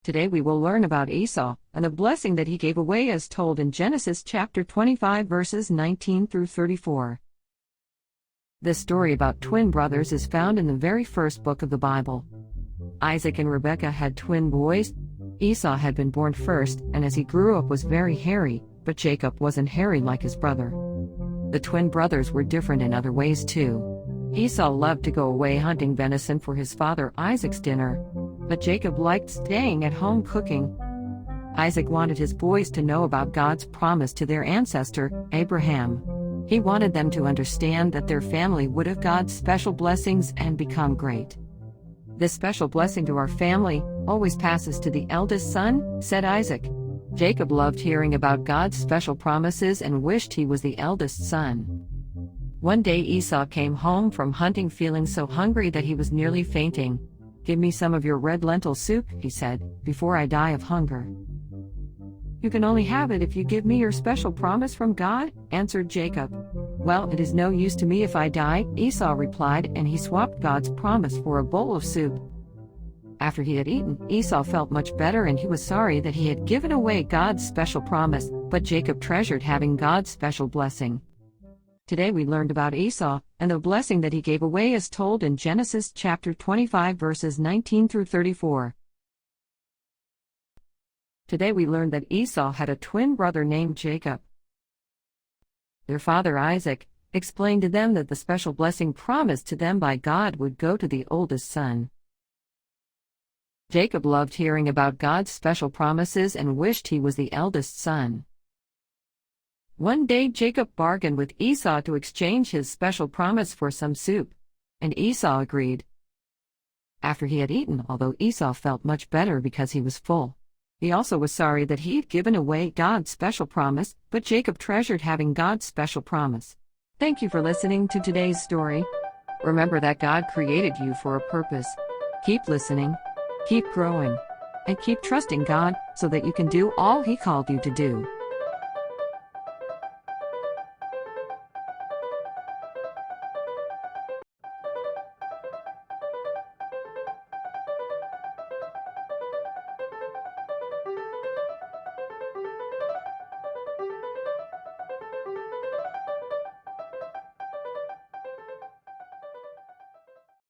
Today we will learn about Esau and the blessing that he gave away as told in Genesis chapter 25 verses 19 through 34. This story about twin brothers is found in the very first book of the Bible. Isaac and Rebekah had twin boys. Esau had been born first, and as he grew up was very hairy, but Jacob wasn't hairy like his brother. The twin brothers were different in other ways too. Esau loved to go away hunting venison for his father Isaac's dinner, but Jacob liked staying at home cooking. Isaac wanted his boys to know about God's promise to their ancestor, Abraham. He wanted them to understand that their family would have God's special blessings and become great. "This special blessing to our family always passes to the eldest son," said Isaac. Jacob loved hearing about God's special promises and wished he was the eldest son. One day Esau came home from hunting feeling so hungry that he was nearly fainting. "Give me some of your red lentil soup," he said, "before I die of hunger." "You can only have it if you give me your special promise from God," answered Jacob. "Well, it is no use to me if I die," Esau replied, and he swapped God's promise for a bowl of soup. After he had eaten, Esau felt much better and he was sorry that he had given away God's special promise, but Jacob treasured having God's special blessing. Today we learned about Esau and the blessing that he gave away as told in Genesis chapter 25 verses 19 through 34. Today we learned that Esau had a twin brother named Jacob. Their father Isaac explained to them that the special blessing promised to them by God would go to the oldest son. Jacob loved hearing about God's special promises and wished he was the eldest son. One day Jacob bargained with Esau to exchange his special promise for some soup, and Esau agreed. After he had eaten, although Esau felt much better because he was full, he also was sorry that he had given away God's special promise, but Jacob treasured having God's special promise. Thank you for listening to today's story. Remember that God created you for a purpose. Keep listening, keep growing, and keep trusting God so that you can do all He called you to do.